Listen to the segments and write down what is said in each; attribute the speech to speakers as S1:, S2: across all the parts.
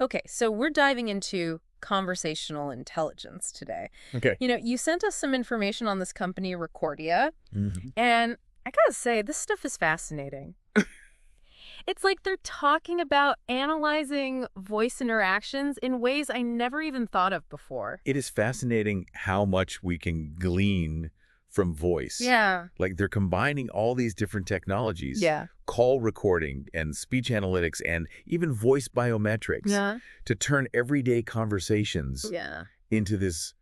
S1: Okay, so we're diving into conversational intelligence today.
S2: Okay.
S1: You sent us some information on this company, Recordia,
S2: Hmm.
S1: and I gotta say, this stuff is fascinating. It's like they're talking about analyzing voice interactions in ways I never even thought of before.
S2: It is fascinating how much we can glean from voice.
S1: Yeah.
S2: Like they're combining all these different technologies,
S1: Yeah.
S2: call recording and speech analytics and even voice biometrics
S1: Yeah.
S2: to turn everyday conversations
S1: Yeah.
S2: into this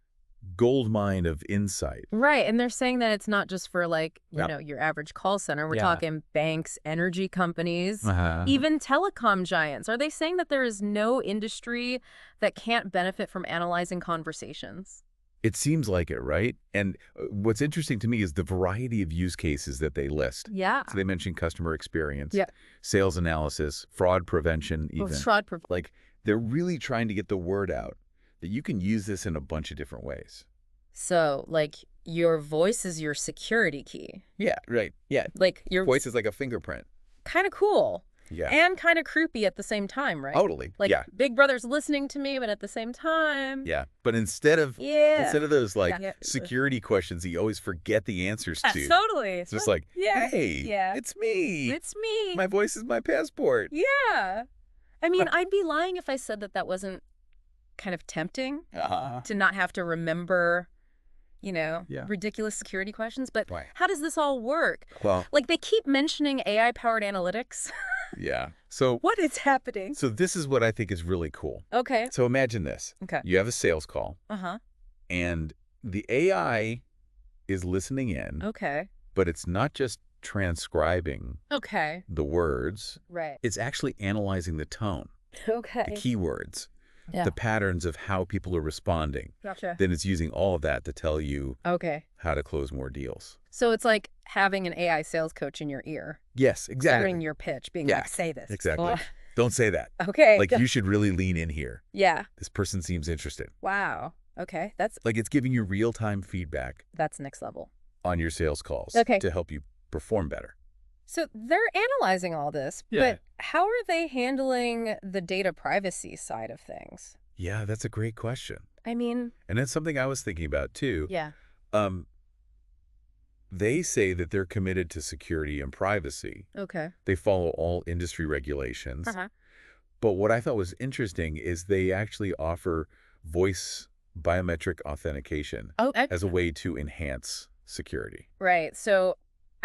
S2: gold mine of insight.
S1: Right, and they're saying that it's not just for
S2: Yeah.
S1: your average call center. We're
S2: Yeah.
S1: talking banks, energy companies,
S2: Uh-huh.
S1: even telecom giants. Are they saying that there is no industry that can't benefit from analyzing conversations?
S2: It seems like it, right? And what's interesting to me is the variety of use cases that they list.
S1: Yeah.
S2: So they mentioned customer experience,
S1: Yeah.
S2: sales analysis, fraud prevention
S1: Well,
S2: even.
S1: fraud
S2: Like they're really trying to get the word out that you can use this in a bunch of different ways.
S1: So, your voice is your security key.
S2: Yeah, right. Yeah.
S1: Your
S2: Voice is like a fingerprint.
S1: kind of cool.
S2: Yeah.
S1: And kind of creepy at the same time, right?
S2: Totally. Yeah.
S1: Big Brother's listening to me, but at the same time.
S2: Yeah. But instead of
S1: Yeah.
S2: those
S1: Yeah.
S2: security questions that you always forget the answers to.
S1: Totally.
S2: It's just like,
S1: Yeah.
S2: hey,
S1: Yeah.
S2: it's me.
S1: It's me.
S2: My voice is my passport.
S1: Yeah. I mean, I'd be lying if I said that that wasn't kind of tempting
S2: Uh-huh.
S1: to not have to remember,
S2: Yeah.
S1: ridiculous security questions. But
S2: Right.
S1: how does this all work?
S2: Well,
S1: They keep mentioning AI-powered analytics.
S2: yeah. So
S1: What is happening?
S2: this is what I think is really cool.
S1: Okay.
S2: So imagine this.
S1: Okay.
S2: You have a sales call
S1: Uh-huh.
S2: and the AI is listening in,
S1: Okay.
S2: but it's not just transcribing
S1: Okay.
S2: the words.
S1: Right.
S2: It's actually analyzing the tone, the
S1: Okay.
S2: keywords,
S1: Yeah.
S2: the patterns of how people are responding.
S1: Gotcha.
S2: Then it's using all of that to tell you
S1: Okay.
S2: how to close more deals.
S1: So it's like having an AI sales coach in your ear,
S2: Yes, exactly.
S1: during your pitch, being
S2: Yeah,
S1: like, say this.
S2: Exactly.
S1: Ugh.
S2: Don't say that.
S1: Okay.
S2: Like you should really lean in here.
S1: Yeah.
S2: This person seems interested.
S1: Wow. Okay. That's
S2: Like it's giving you real-time feedback
S1: next level.
S2: on your sales calls
S1: Okay.
S2: to help you perform better.
S1: So they're analyzing all this,
S2: Yeah.
S1: but how are they handling the data privacy side of things?
S2: Yeah, that's a great question.
S1: I mean,
S2: And that's something I was thinking about too.
S1: yeah.
S2: Um, they say that they're committed to security and privacy.
S1: Okay.
S2: They follow all industry regulations.
S1: Uh-huh.
S2: But what I thought was interesting is they actually offer voice biometric authentication
S1: Oh,
S2: as a way to enhance security.
S1: right. So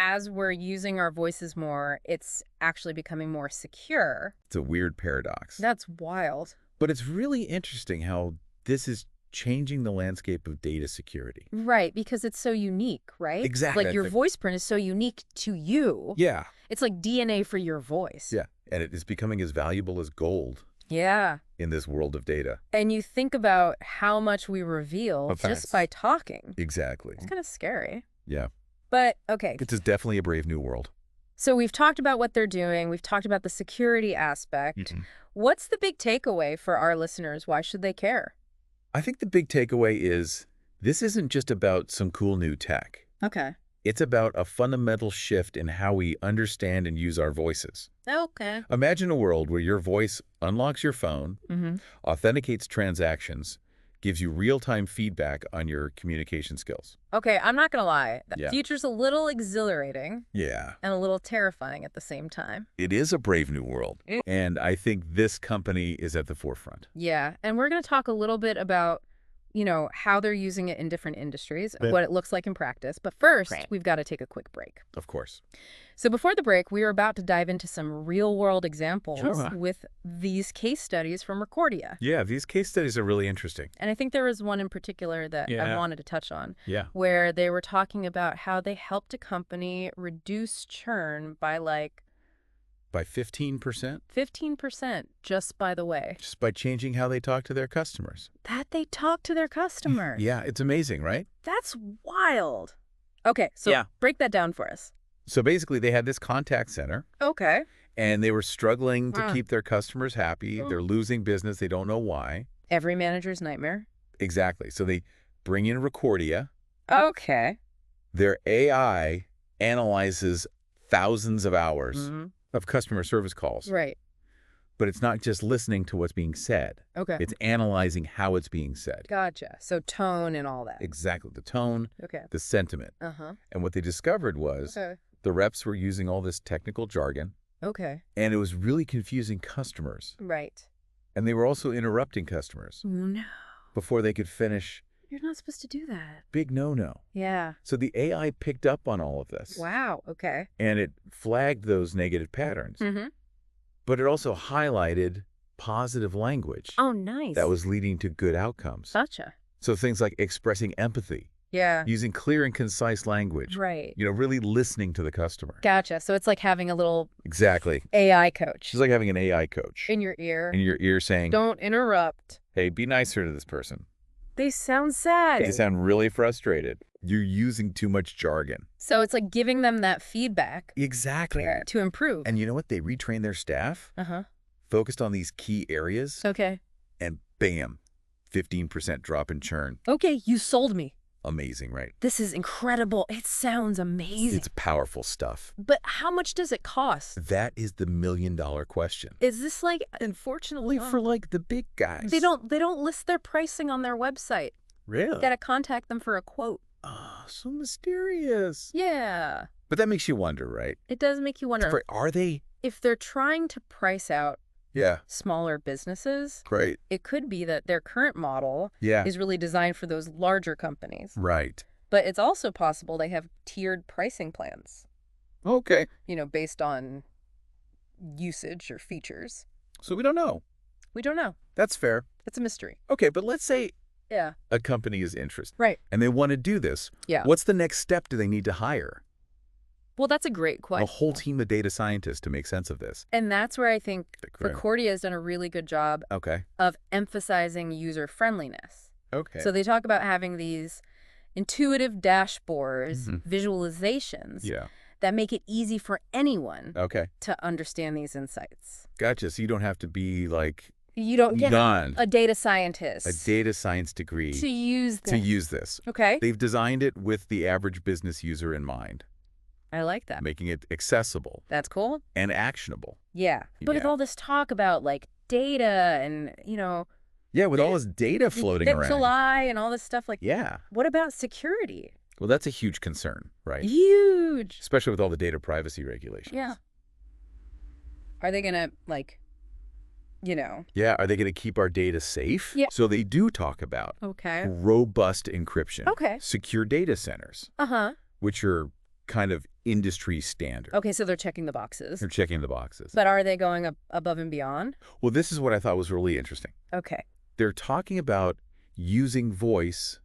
S1: as we're using our voices more, it's actually becoming more secure.
S2: It's a weird paradox.
S1: That's wild.
S2: But it's really interesting how this is changing the landscape of data security.
S1: Right, because it's so unique, right?
S2: Exactly.
S1: Like your voice print is so unique to you.
S2: Yeah.
S1: It's like DNA for your voice.
S2: Yeah. And it is becoming as valuable as gold
S1: Yeah.
S2: in this world of data.
S1: And you think about how much we reveal
S2: Of
S1: just
S2: facts.
S1: by talking.
S2: Exactly.
S1: It's kind of scary.
S2: Yeah.
S1: But, okay,
S2: It is definitely a brave new world.
S1: so we've talked about what they're doing. We've talked about the security aspect.
S2: Mhm.
S1: What's the big takeaway for our listeners? Why should they care?
S2: I think the big takeaway is this isn't just about some cool new tech.
S1: Okay.
S2: It's about a fundamental shift in how we understand and use our voices.
S1: Okay.
S2: Imagine a world where your voice unlocks your phone,
S1: Mm-hmm.
S2: authenticates transactions, gives you real-time feedback on your communication skills.
S1: Okay, I'm not going to lie. The
S2: Yeah.
S1: future's a little exhilarating
S2: Yeah.
S1: and a little terrifying at the same time.
S2: It is a brave new world.
S1: Mm.
S2: And I think this company is at the forefront.
S1: Yeah, and we're going to talk a little bit about, how they're using it in different industries,
S2: Yeah.
S1: what it looks like in practice. But first,
S2: Right.
S1: we've got to take a quick break.
S2: Of course.
S1: So before the break, we are about to dive into some real-world examples
S2: Sure.
S1: with these case studies from Recordia.
S2: Yeah, these case studies are really interesting.
S1: And I think there was one in particular that I
S2: Yeah.
S1: wanted to touch on,
S2: Yeah.
S1: where they were talking about how they helped a company reduce churn by
S2: By 15%,
S1: 15%, just by the way,
S2: just by changing how they talk to their customers.
S1: that they talk to their customers.
S2: Yeah, it's amazing, right?
S1: That's wild. Okay, so
S2: Yeah.
S1: break that down for us.
S2: So basically, they had this contact center,
S1: Okay.
S2: and they were struggling to
S1: Mm.
S2: keep their customers happy.
S1: Mm.
S2: They're losing business. They don't know why.
S1: Every manager's nightmare.
S2: Exactly. So they bring in Recordia.
S1: Okay.
S2: Their AI analyzes thousands of hours
S1: Mhm.
S2: of customer service calls.
S1: Right.
S2: But it's not just listening to what's being said.
S1: Okay.
S2: It's analyzing how it's being said.
S1: Gotcha. So tone and all that.
S2: Exactly. The tone,
S1: Okay.
S2: the sentiment.
S1: Uh-huh.
S2: And what they discovered was the reps were using all this technical jargon,
S1: Okay.
S2: and it was really confusing customers.
S1: Right.
S2: And they were also interrupting customers
S1: No.
S2: before they could finish.
S1: You're not supposed to do that.
S2: Big no-no.
S1: Yeah.
S2: So the AI picked up on all of this.
S1: Wow. Okay.
S2: And it flagged those negative patterns.
S1: Mm-hmm.
S2: But it also highlighted positive language
S1: Oh, nice.
S2: that was leading to good outcomes.
S1: Gotcha.
S2: So things like expressing empathy,
S1: Yeah.
S2: using clear and concise language,
S1: Right.
S2: really listening to the customer.
S1: Gotcha. So it's like having a little
S2: Exactly.
S1: AI coach
S2: It's like having an AI coach
S1: in your ear.
S2: in your ear saying,
S1: Don't interrupt.
S2: hey, be nicer to this person.
S1: They sound sad.
S2: They sound really frustrated. You're using too much jargon.
S1: So it's like giving them that feedback
S2: Exactly.
S1: to improve.
S2: And you know what? They retrained their staff,
S1: Uh-huh.
S2: focused on these key areas,
S1: Okay.
S2: and bam, 15% drop in churn.
S1: Okay, you sold me.
S2: Amazing, right?
S1: This is incredible. It sounds amazing.
S2: It's powerful stuff.
S1: But how much does it cost?
S2: That is the million-dollar question.
S1: Is this like
S2: Unfortunately for like the big guys.
S1: they don't list their pricing on their website.
S2: Really?
S1: Gotta contact them for a quote.
S2: Oh, so mysterious.
S1: Yeah.
S2: But that makes you wonder, right?
S1: It does make you wonder
S2: Are they?
S1: if they're trying to price out
S2: Yeah.
S1: smaller businesses.
S2: Right.
S1: It could be that their current model
S2: Yeah.
S1: is really designed for those larger companies.
S2: Right.
S1: But it's also possible they have tiered pricing plans,
S2: Okay.
S1: based on usage or features.
S2: So we don't know.
S1: We don't know.
S2: That's fair.
S1: It's a mystery.
S2: Okay, but let's say
S1: Yeah.
S2: a company is interested.
S1: Right.
S2: And they want to do this.
S1: Yeah.
S2: What's the next step? Do they need to hire
S1: Well, that's a great question.
S2: a whole team of data scientists to make sense of this?
S1: And that's where I think
S2: Right.
S1: Recordia has done a really good job
S2: Okay.
S1: of emphasizing user friendliness.
S2: Okay.
S1: So they talk about having these intuitive dashboards,
S2: Mhm.
S1: visualizations
S2: Yeah.
S1: that make it easy for anyone
S2: Okay.
S1: to understand these insights.
S2: Gotcha. So you don't have to be like
S1: You don't get
S2: done
S1: a data scientist
S2: a data science degree
S1: to use
S2: to use this.
S1: Okay.
S2: They've designed it with the average business user in mind,
S1: I like that.
S2: making it accessible
S1: That's cool.
S2: and actionable.
S1: Yeah. But with
S2: Yeah.
S1: all this talk about like data and,
S2: Yeah, with all this data floating around.
S1: XLI and all this stuff, like,
S2: Yeah.
S1: what about security?
S2: Well, that's a huge concern, right?
S1: Huge.
S2: Especially with all the data privacy regulations.
S1: Yeah. Are they going to,
S2: Yeah, are they going to keep our data safe?
S1: Yeah.
S2: So they do talk about
S1: Okay.
S2: robust encryption.
S1: Okay.
S2: Secure data centers,
S1: Uh-huh.
S2: which are kind of industry standard.
S1: Okay, so they're checking the boxes.
S2: They're checking the boxes.
S1: But are they going above and beyond?
S2: Well, this is what I thought was really interesting.
S1: Okay.
S2: They're talking about using voice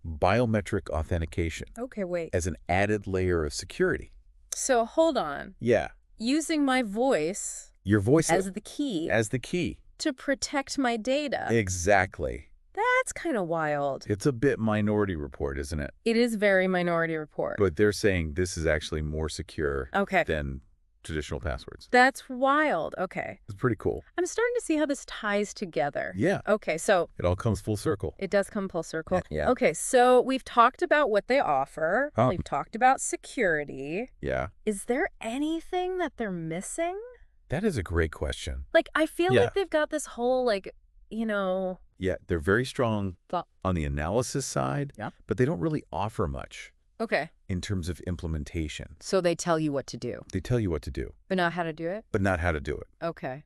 S2: biometric authentication
S1: Okay, wait.
S2: as an added layer of security.
S1: So hold on.
S2: Yeah.
S1: Using my voice
S2: Your voice
S1: as the key
S2: as the key.
S1: to protect my data.
S2: Exactly.
S1: That's kind of wild.
S2: It's a bit Minority Report, isn't it?
S1: It is very Minority Report.
S2: But they're saying this is actually more secure
S1: Okay.
S2: than traditional passwords.
S1: That's wild. Okay.
S2: It's pretty cool.
S1: I'm starting to see how this ties together.
S2: Yeah.
S1: Okay, so
S2: It all comes full circle.
S1: it does come full circle.
S2: Yeah.
S1: Okay, so we've talked about what they offer.
S2: Huh.
S1: We've talked about security.
S2: Yeah.
S1: Is there anything that they're missing?
S2: That is a great question.
S1: Like, I feel
S2: Yeah.
S1: like they've got this whole,
S2: Yeah, they're very strong
S1: Thought-
S2: on the analysis side,
S1: Yeah.
S2: but they don't really offer much
S1: Okay.
S2: in terms of implementation.
S1: So they tell you what to do,
S2: They tell you what to do,
S1: but not how to do it?
S2: but not how to do it.
S1: Okay.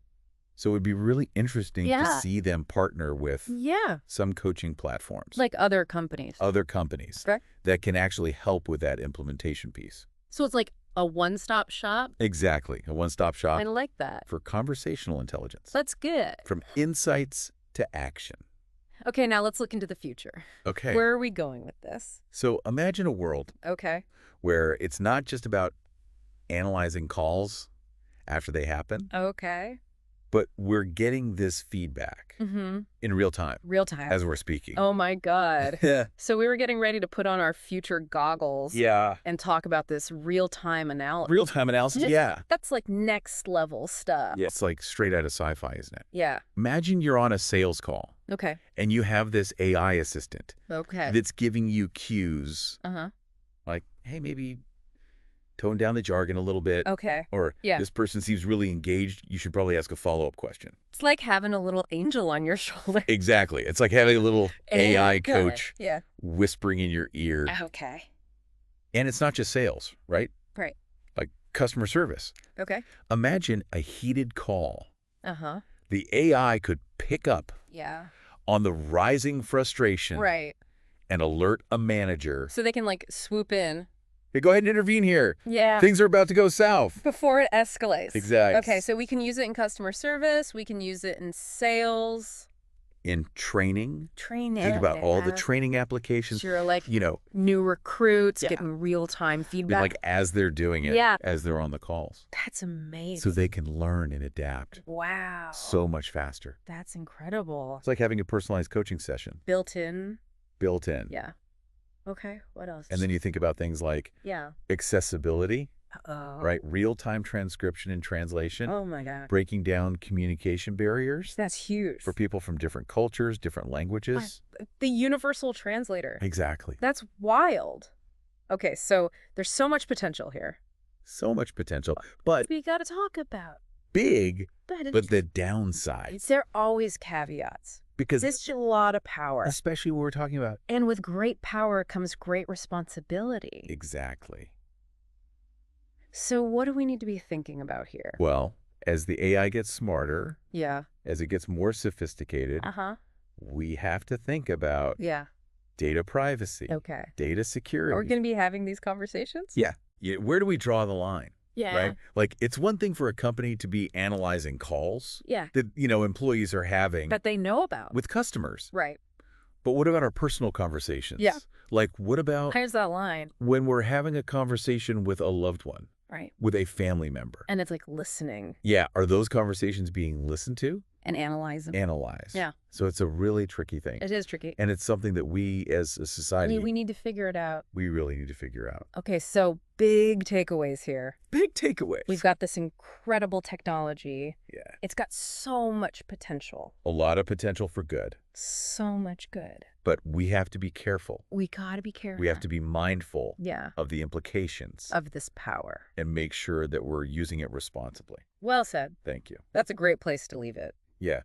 S2: So it would be really interesting to
S1: Yeah.
S2: see them partner with
S1: Yeah.
S2: some coaching platforms,
S1: Like other companies.
S2: other companies
S1: Okay.
S2: that can actually help with that implementation piece.
S1: So it's like a one-stop shop?
S2: Exactly. A one-stop shop
S1: I like that.
S2: for conversational intelligence.
S1: That's good.
S2: From insights to action.
S1: Okay, now let's look into the future.
S2: Okay.
S1: Where are we going with this?
S2: So imagine a world
S1: Okay.
S2: where it's not just about analyzing calls after they happen,
S1: Okay.
S2: but we're getting this feedback
S1: Mm-hmm.
S2: in real time
S1: Real time.
S2: as we're speaking.
S1: Oh, my God.
S2: Yeah.
S1: So we were getting ready to put on our future goggles
S2: Yeah.
S1: and talk about this real-time analysis.
S2: Real-time analysis? Yeah.
S1: That's like next level stuff.
S2: Yeah. It's like straight out of sci-fi, isn't it?
S1: Yeah.
S2: Imagine you're on a sales call
S1: Okay.
S2: and you have this AI assistant
S1: Okay.
S2: that's giving you cues
S1: Uh-huh.
S2: like, hey, maybe tone down the jargon a little bit.
S1: Okay.
S2: Or
S1: Yeah.
S2: this person seems really engaged. You should probably ask a follow-up question.
S1: It's like having a little angel on your shoulder.
S2: Exactly. It's like having a little AI
S1: Got it.
S2: coach
S1: Yeah.
S2: whispering in your ear.
S1: Okay.
S2: And it's not just sales, right?
S1: Right.
S2: Like customer service.
S1: Okay.
S2: Imagine a heated call.
S1: Uh-huh.
S2: The AI could pick up
S1: Yeah.
S2: on the rising frustration
S1: Right.
S2: and alert a manager.
S1: So they can, like, swoop in.
S2: Hey, go ahead and intervene here.
S1: Yeah.
S2: Things are about to go south.
S1: Before it escalates.
S2: Exactly.
S1: Okay, so we can use it in customer service. We can use it in sales.
S2: In training,
S1: Training.
S2: think about all the training applications.
S1: Sure, like
S2: You know,
S1: new recruits
S2: Yeah.
S1: getting real-time
S2: I mean,
S1: feedback.
S2: like as they're doing it,
S1: Yeah.
S2: as they're on the calls.
S1: That's amazing.
S2: So they can learn and adapt
S1: Wow.
S2: so much faster.
S1: That's incredible.
S2: It's like having a personalized coaching session
S1: Built in.
S2: built in.
S1: Yeah. Okay, what else?
S2: And then you think about things like
S1: Yeah.
S2: accessibility,
S1: Oh.
S2: right? Real-time transcription and translation,
S1: Oh my God.
S2: breaking down communication barriers
S1: That's huge.
S2: for people from different cultures, different languages.
S1: The universal translator.
S2: Exactly.
S1: That's wild. Okay, so there's so much potential here.
S2: So much potential, but
S1: We got to talk about.
S2: big,
S1: But
S2: but the downsides.
S1: there are always caveats.
S2: Because
S1: There's a lot of power.
S2: especially what we're talking about.
S1: And with great power comes great responsibility.
S2: Exactly.
S1: So what do we need to be thinking about here?
S2: Well, as the AI gets smarter,
S1: Yeah.
S2: as it gets more sophisticated,
S1: Uh-huh.
S2: we have to think about
S1: Yeah.
S2: data privacy,
S1: Okay.
S2: data security.
S1: Are we going to be having these conversations?
S2: Yeah. Where do we draw the line?
S1: Yeah.
S2: Right? Like, it's one thing for a company to be analyzing calls
S1: Yeah.
S2: that, employees are having
S1: That they know about.
S2: with customers.
S1: Right.
S2: But what about our personal conversations?
S1: Yeah.
S2: Like, what about
S1: Here's that line.
S2: when we're having a conversation with a loved one,
S1: Right.
S2: with a family member?
S1: And it's like listening
S2: Yeah. Are those conversations being listened to?
S1: and analyzing.
S2: Analyzed.
S1: Yeah.
S2: So it's a really tricky thing.
S1: It is tricky.
S2: And it's something that we as a society,
S1: We need to figure it out.
S2: we really need to figure out.
S1: Okay, so big takeaways here.
S2: Big takeaways.
S1: We've got this incredible technology.
S2: Yeah.
S1: It's got so much potential.
S2: A lot of potential for good.
S1: So much good.
S2: But we have to be careful.
S1: We got to be careful.
S2: We have to be mindful
S1: Yeah.
S2: of the implications
S1: Of this power.
S2: and make sure that we're using it responsibly.
S1: Well said.
S2: Thank you.
S1: That's a great place to leave it.
S2: Yeah.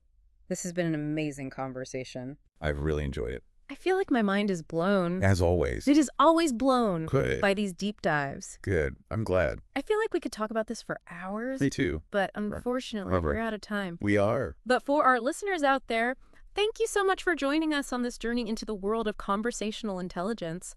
S1: This has been an amazing conversation.
S2: I've really enjoyed it.
S1: I feel like my mind is blown.
S2: As always.
S1: It is always blown
S2: Good.
S1: by these deep dives.
S2: Good. I'm glad.
S1: I feel like we could talk about this for hours,
S2: Me too.
S1: but unfortunately,
S2: Right.
S1: we're out of time.
S2: We are.
S1: But for our listeners out there, thank you so much for joining us on this journey into the world of conversational intelligence.